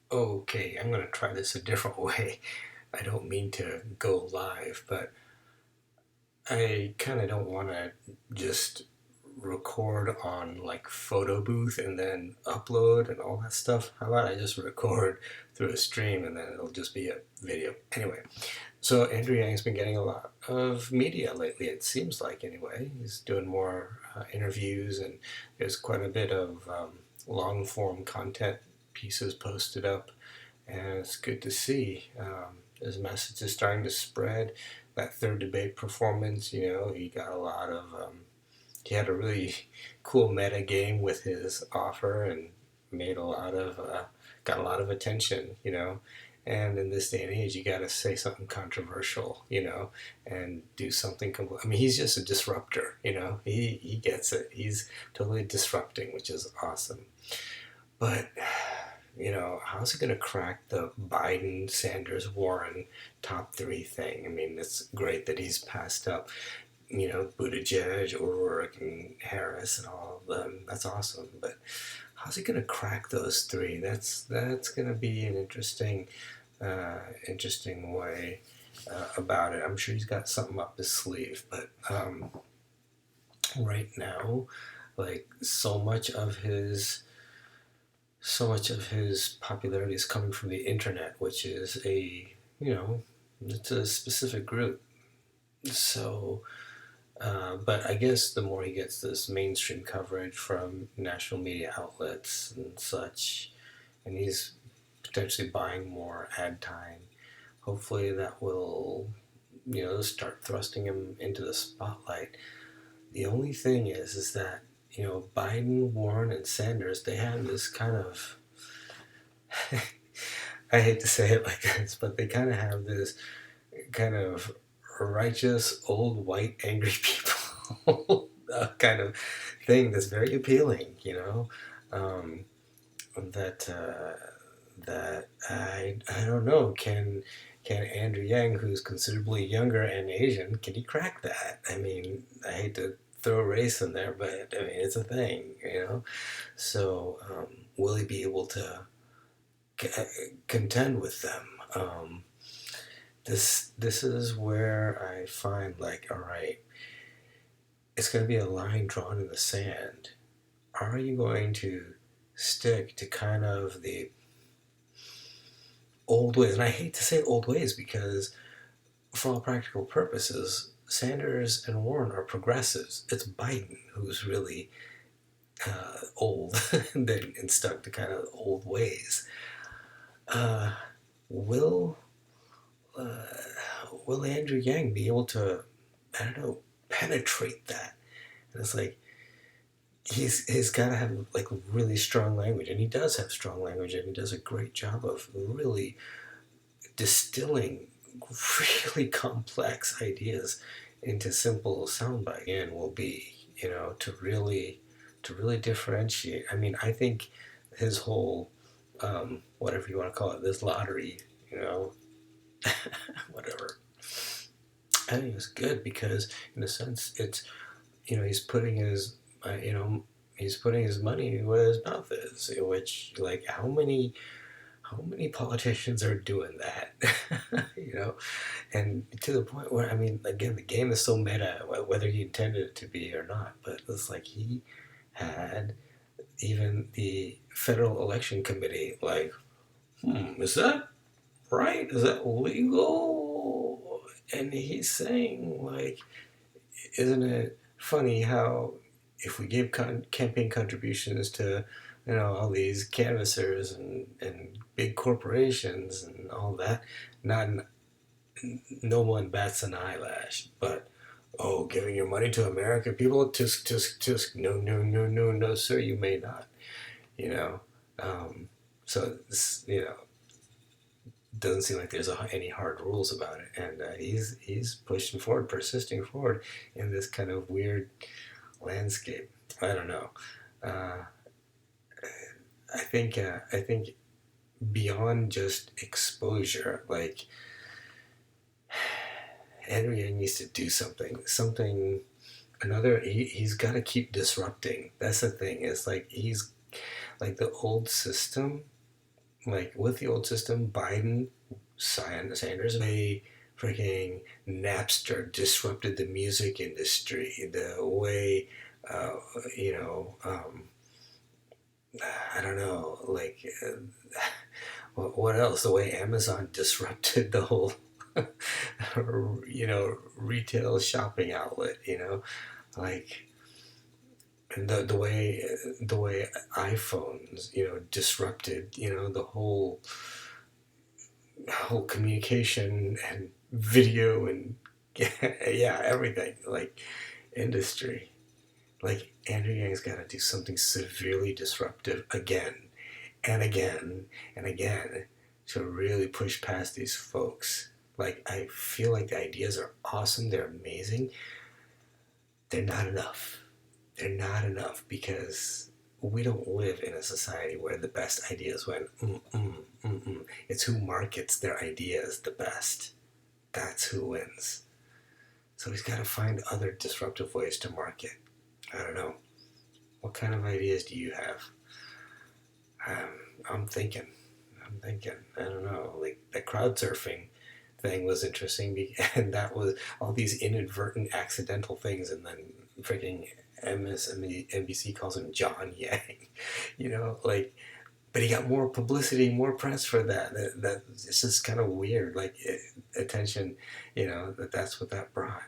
Okay, I'm gonna try this a different way. I don't mean to go live, but I kind of don't want to just record on like photo booth and then upload and all that stuff. How about I just record through a stream and then it'll just be a video? Anyway, so Andrew Yang's been getting a lot of media lately, it seems like, anyway. He's doing more interviews, and there's quite a bit of long form content pieces posted up, and it's good to see. His message is starting to spread. That third debate performance, he got a lot of. He had a really cool meta game with his offer and made a lot of got a lot of attention, And in this day and age, you got to say something controversial, and do something. I mean, he's just a disruptor, He gets it. He's totally disrupting, which is awesome. But how's he going to crack the Biden, Sanders, Warren top three thing? I mean, it's great that he's passed up, Buttigieg, O'Rourke, and Harris, and all of them. That's awesome. But how's he going to crack those three? That's going to be an interesting way about it. I'm sure he's got something up his sleeve, but right now, like so much of his popularity is coming from the internet, which is it's a specific group. So, but I guess the more he gets this mainstream coverage from national media outlets and such, and he's potentially buying more ad time, hopefully that will, start thrusting him into the spotlight. The only thing is that, Biden, Warren, and Sanders, they have this kind of I hate to say it like this, but they kind of have this kind of righteous, old, white, angry people kind of thing that's very appealing, Um, that I don't know. Can Andrew Yang, who's considerably younger and Asian, can he crack that? I mean, I hate to throw race in there, but I mean it's a thing. So will he be able to contend with them? This is where I find, like, all right, it's going to be a line drawn in the sand. Are you going to stick to kind of the old ways? And I hate to say old ways because, for all practical purposes, Sanders and Warren are progressives. It's Biden who's really old and stuck to kind of old ways. Uh, will uh, will Andrew Yang be able to, I don't know, penetrate that? And it's like he's got to have like really strong language, and he does have strong language, and he does a great job of really distilling really complex ideas into simple soundbite. And will be, to really differentiate. I mean, I think his whole whatever you want to call it, this lottery, you know, whatever. I think it's good because, in a sense, it's he's putting he's putting his money where his mouth is. Which, like, how many politicians are doing that? And to the point where, I mean, again, the game is so meta, whether he intended it to be or not. But it's like he had even the Federal Election Committee like, is that right? Is that legal? And he's saying, like, isn't it funny how if we give campaign contributions to all these canvassers and big corporations and all that, not no one bats an eyelash. But oh, giving your money to American people, tisk tisk tisk, no no no no no sir, you may not. You know, um, so this, doesn't seem like there's any hard rules about it, and he's pushing forward, persisting forward in this kind of weird landscape. I don't know. Uh, I think beyond just exposure, like, Henry needs to do something. Something another. He's got to keep disrupting. That's the thing. It's like he's like the old system Like with the old system, Biden, Sanders, they freaking Napster disrupted the music industry. The way, uh, you know, I don't know, like what else? The way Amazon disrupted the whole, retail shopping outlet. Like and the way iPhones, disrupted, the whole communication and video and yeah, everything, like industry. Like Andrew Yang's got to do something severely disruptive again and again and again to really push past these folks. Like I feel like the ideas are awesome, they're amazing. They're not enough. They're not enough because we don't live in a society where the best ideas win. It's who markets their ideas the best. That's who wins. So he's got to find other disruptive ways to market. I don't know. What kind of ideas do you have? Um, I'm thinking. I'm thinking. I don't know. Like the crowd surfing thing was interesting, and that was all these inadvertent, accidental things, and then freaking MSNBC calls him John Yang. Like, but he got more publicity, more press for that. That it's just kind of weird. Like attention, that's what that brought.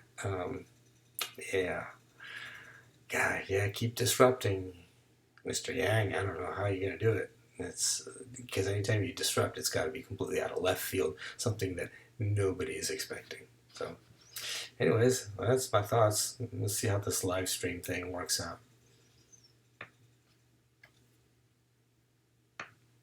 Yeah, God, yeah, keep disrupting, Mr. Yang. I don't know how you're gonna do it. It's because anytime you disrupt, it's got to be completely out of left field, something that nobody is expecting. So, anyways, that's my thoughts. Let's see how this live stream thing works out.